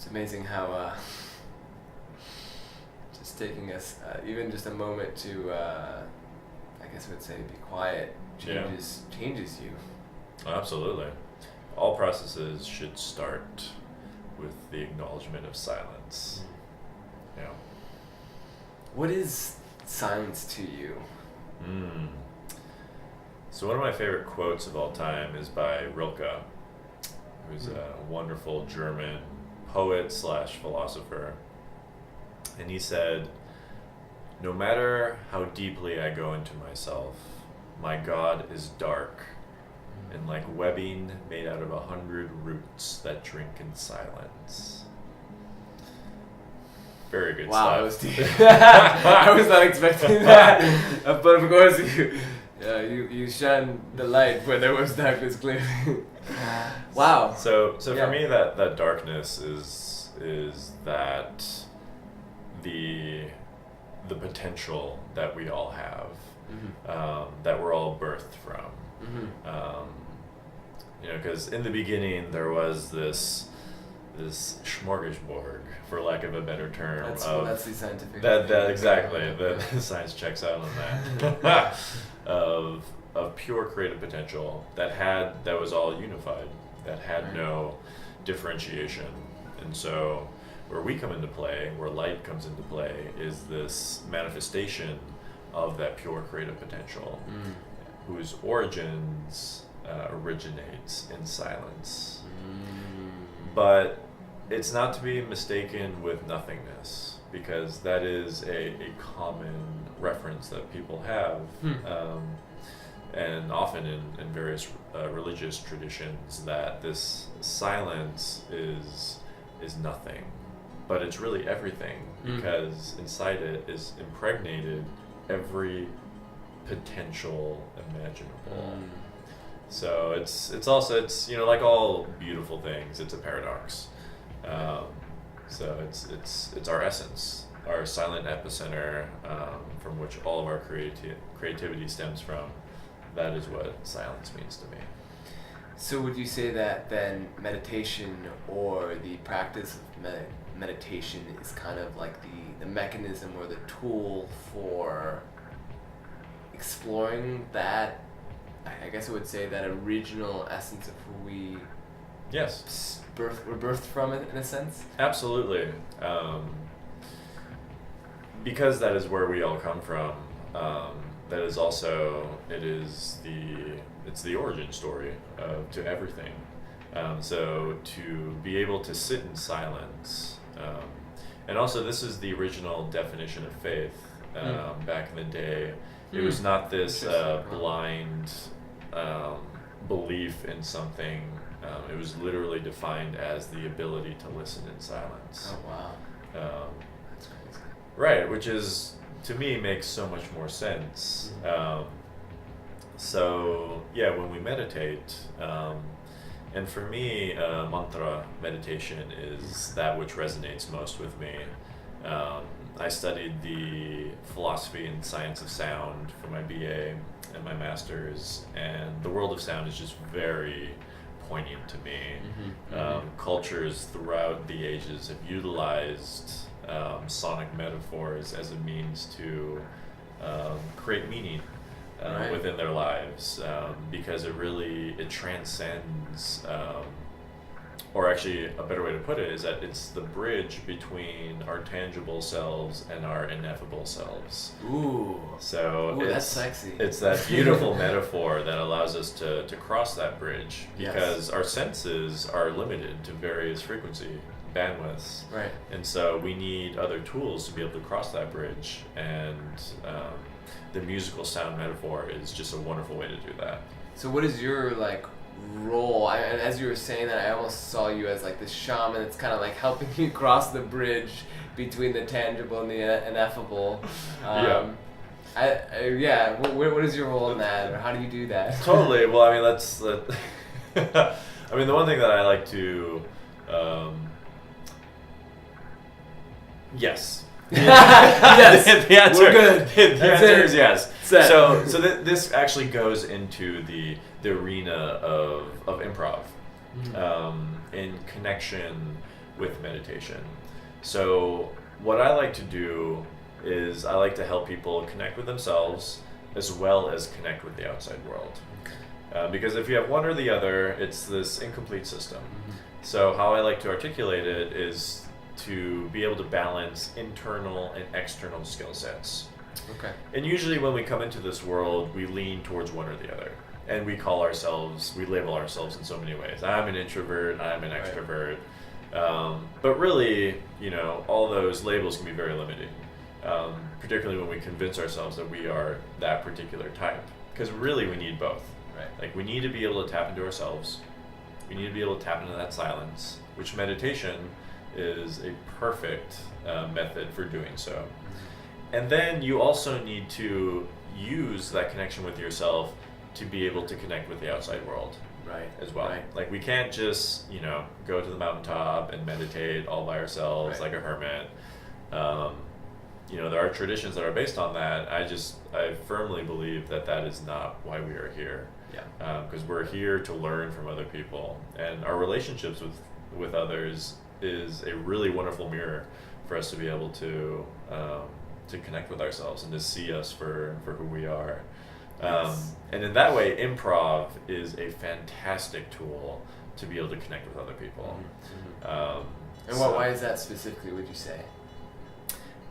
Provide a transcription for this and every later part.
amazing how just taking us even just a moment to I guess I would say be quiet changes you. Absolutely. All processes should start with the acknowledgement of silence. Yeah. What is silence to you? So one of my favorite quotes of all time is by Rilke, who's a wonderful German poet / philosopher. And he said, "No matter how deeply I go into myself, my God is dark and like webbing made out of 100 roots that drink in silence." Very good Wow, that was stuff. deep. I was not expecting that. But of course, you shine the light where there was darkness clearly. Wow. So Yeah. for me, that darkness is that the potential that we all have, that we're all birthed from. Because in the beginning there was this smorgasbord, for lack of a better term. That's the scientific. That exactly. The science checks out on that. of pure creative potential that was all unified, that had no differentiation. And so where we come into play, where light comes into play, is this manifestation of that pure creative potential, whose origins originates in silence. But it's not to be mistaken with nothingness, because that is a common reference that people have, and often in various religious traditions, that this silence is nothing, but it's really everything, because inside it is impregnated every potential imaginable. So it's also like all beautiful things, it's a paradox. So it's our essence, our silent epicenter, from which all of our creativity stems from. That is what silence means to me. So would you say that then meditation, or the practice of meditation, is kind of like the mechanism or the tool for exploring that, I guess I would say, that original essence of who we Yes. were birthed from, in a sense? Absolutely. Because that is where we all come from. That is also, it's the origin story to everything. So to be able to sit in silence, and also this is the original definition of faith back in the day. It was not this blind belief in something. It was literally defined as the ability to listen in silence. Oh, wow. That's crazy. Right, which is, to me, makes so much more sense. So, yeah, when we meditate, and for me, mantra meditation is that which resonates most with me. I studied the philosophy and science of sound for my BA and my master's, and the world of sound is just very poignant to me. Cultures throughout the ages have utilized sonic metaphors as a means to create meaning within their lives, because it transcends, or actually a better way to put it is that it's the bridge between our tangible selves and our ineffable selves. Ooh. So that's sexy. It's that beautiful metaphor that allows us to cross that bridge, because our senses are limited to various frequency bandwidths. Right. And so we need other tools to be able to cross that bridge, and the musical sound metaphor is just a wonderful way to do that. So what is your role? And as you were saying that, I almost saw you as this shaman. It's kind of like helping you cross the bridge between the tangible and the ineffable. What is your role in that, or how do you do that? Totally. Well, I mean, I mean, the one thing that I like to, yes. Yes. The answer, we're good. The answer is yes. Set. So this actually goes into the arena of improv, in connection with meditation. So what I like to do is I like to help people connect with themselves as well as connect with the outside world. Because if you have one or the other, it's this incomplete system. So how I like to articulate it is to be able to balance internal and external skill sets. Okay. And usually when we come into this world, we lean towards one or the other. And we label ourselves in so many ways. I'm an introvert, I'm an extrovert. But really, all those labels can be very limiting. Particularly when we convince ourselves that we are that particular type. Because really we need both. Right. Like we need to be able to tap into ourselves. We need to be able to tap into that silence, which meditation is a perfect method for doing so. And then you also need to use that connection with yourself to be able to connect with the outside world. Right. As well. Right. Like we can't just, go to the mountaintop and meditate all by ourselves like a hermit. There are traditions that are based on that. I firmly believe that is not why we are here. Yeah. Because we're here to learn from other people, and our relationships with others is a really wonderful mirror for us to be able to connect with ourselves and to see us for who we are. Yes. And in that way, improv is a fantastic tool to be able to connect with other people. Why is that specifically, would you say?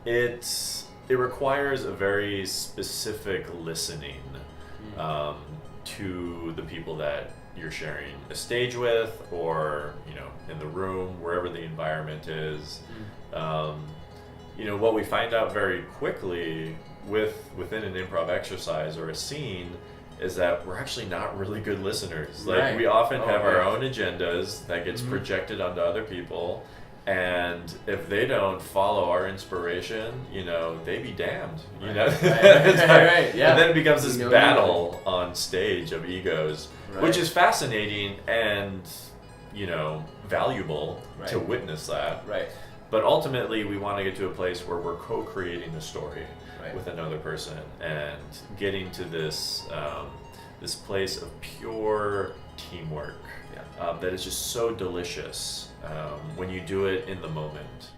It requires a very specific listening to the people that you're sharing a stage with, or in the room, wherever the environment is. What we find out very quickly within an improv exercise or a scene is that we're actually not really good listeners. Like we often have our own agendas that gets projected onto other people. And if they don't follow our inspiration, they be damned. Right. Yeah. And then it becomes this battle on stage of egos, which is fascinating and, valuable to witness that. Right. But ultimately, we want to get to a place where we're co-creating the story with another person and getting to this this place of pure teamwork that is just so delicious when you do it in the moment.